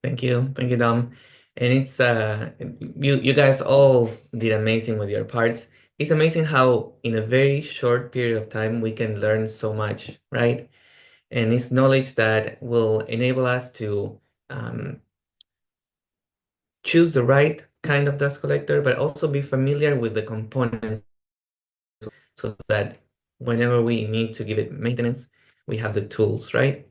Thank you, Dom. And it's you guys all did amazing with your parts. It's amazing how in a very short period of time we can learn so much, right? And it's knowledge that will enable us to um, choose the right kind of dust collector, but also be familiar with the components so that whenever we need to give it maintenance, we have the tools, right?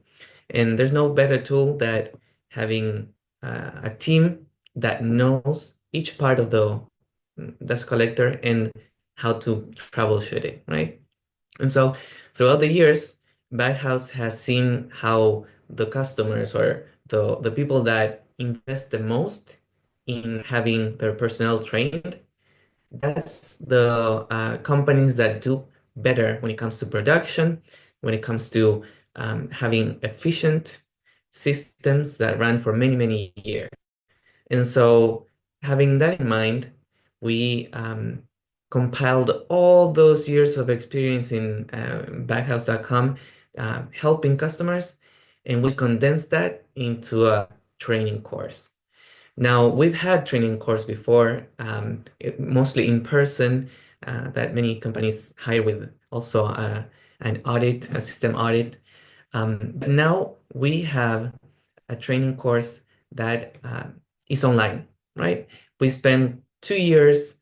And there's no better tool that having a team that knows each part of the dust collector and how to troubleshoot it, right? And so throughout the years, Baghouse has seen how the customers or the people that invest the most in having their personnel trained, that's the companies that do better when it comes to production, when it comes to having efficient systems that run for many, many years. And so, having that in mind, we compiled all those years of experience in Backhouse.com, helping customers, and we condensed that into a training course. Now, we've had training course before, mostly in person, that many companies hire with also an audit, a system audit. But now we have a training course that is online, right? We spent 2 years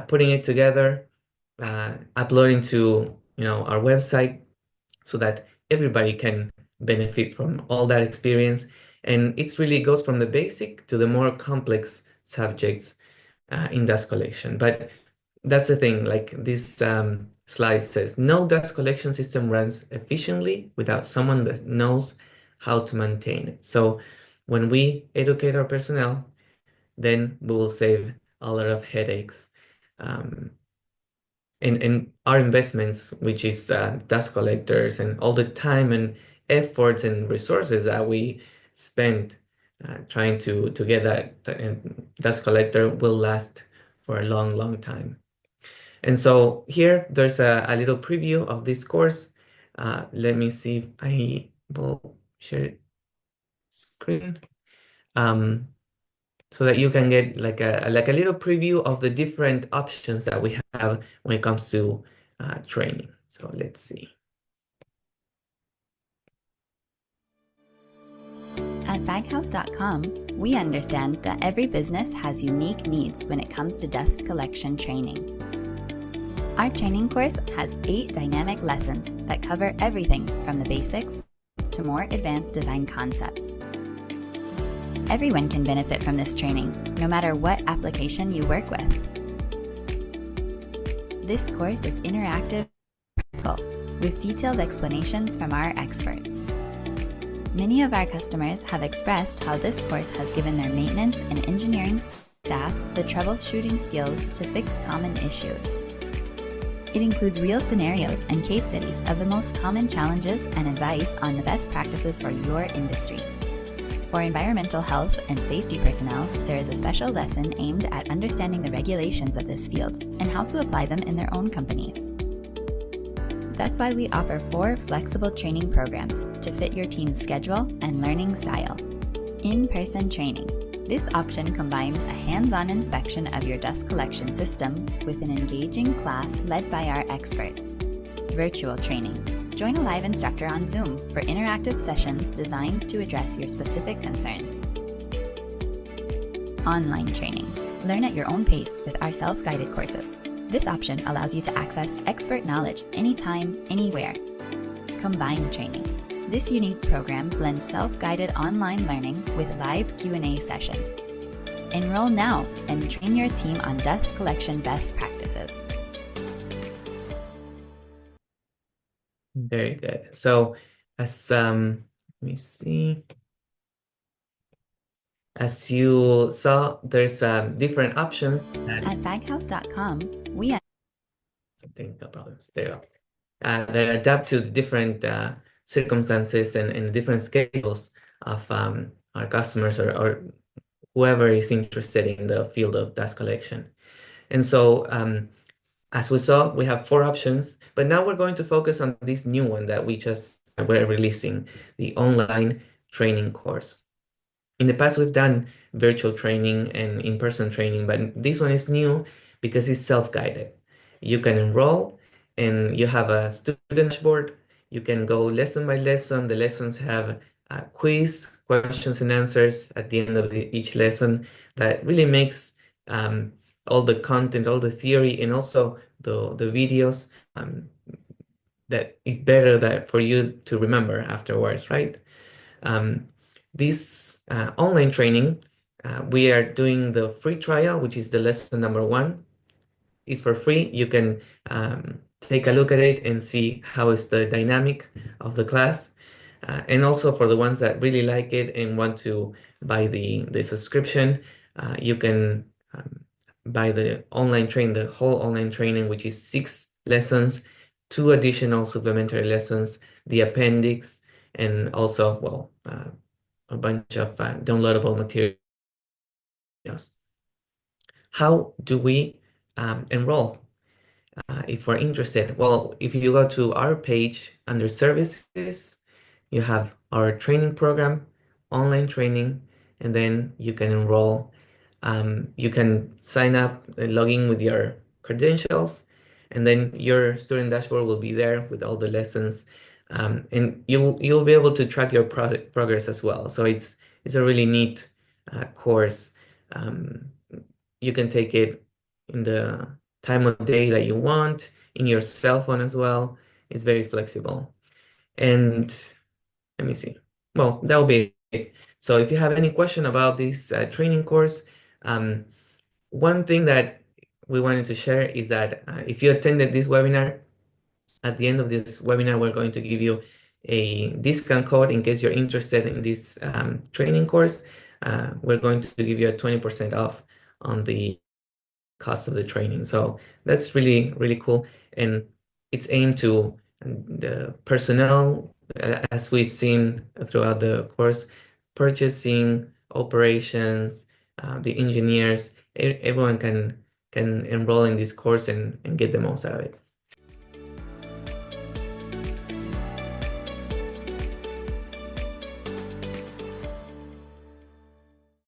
putting it together, uploading to our website so that everybody can benefit from all that experience. And it really goes from the basic to the more complex subjects in dust collection. But that's the thing, like this slide says, no dust collection system runs efficiently without someone that knows how to maintain it. So when we educate our personnel, then we will save a lot of headaches. Um, and our investments, which is dust collectors and all the time and efforts and resources that we spend trying to get that dust collector will last for a long, long time. And so here there's a little preview of this course. Let me see if I will share screen. So that you can get like a little preview of the different options that we have when it comes to training. So let's see. At baghouse.com, we understand that every business has unique needs when it comes to dust collection training. Our training course has 8 dynamic lessons that cover everything from the basics to more advanced design concepts. Everyone can benefit from this training, no matter what application you work with. This course is interactive and practical, with detailed explanations from our experts. Many of our customers have expressed how this course has given their maintenance and engineering staff the troubleshooting skills to fix common issues. It includes real scenarios and case studies of the most common challenges and advice on the best practices for your industry. For environmental health and safety personnel, there is a special lesson aimed at understanding the regulations of this field and how to apply them in their own companies. That's why we offer 4 flexible training programs to fit your team's schedule and learning style. In-person training. This option combines a hands-on inspection of your dust collection system with an engaging class led by our experts. Virtual training. Join a live instructor on Zoom for interactive sessions designed to address your specific concerns. Online training. Learn at your own pace with our self-guided courses. This option allows you to access expert knowledge anytime, anywhere. Combined training. This unique program blends self-guided online learning with live Q&A sessions. Enroll now and train your team on dust collection best practices. Very good. So as let me see. As you saw, there's different options. At baghouse.com, we Technical problems. There you go. That adapt to the different circumstances and different schedules of our customers or whoever is interested in the field of dust collection. And so as we saw, we have 4 options, but now we're going to focus on this new one that we're releasing, the online training course. In the past, we've done virtual training and in-person training, but this one is new because it's self-guided. You can enroll and you have a student dashboard. You can go lesson by lesson. The lessons have a quiz, questions and answers at the end of each lesson that really makes all the content, all the theory, and also the videos that is better that for you to remember afterwards, right? Um, this online training, we are doing the free trial, which is the lesson number one. It's for free. You can take a look at it and see how is the dynamic of the class. And also for the ones that really like it and want to buy the subscription, you can buy the online train, the whole online training, which is 6 lessons, 2 additional supplementary lessons, the appendix, and also, well, a bunch of downloadable materials. How do we enroll if we're interested? Well, if you go to our page under services, you have our training program, online training, and then you can enroll. You can sign up, log in with your credentials, and then your student dashboard will be there with all the lessons. And you'll be able to track your progress as well. So it's a really neat course. Um, you can take it in the time of day that you want, in your cell phone as well. It's very flexible. And let me see. Well, that will be it. So if you have any question about this training course, um, one thing that we wanted to share is that if you attended this webinar, at the end of this webinar, we're going to give you a discount code in case you're interested in this training course. We're going to give you a 20% off on the cost of the training. So that's really, really cool. And it's aimed to the personnel, as we've seen throughout the course, purchasing, operations, the engineers, everyone can enroll in this course and get the most out of it.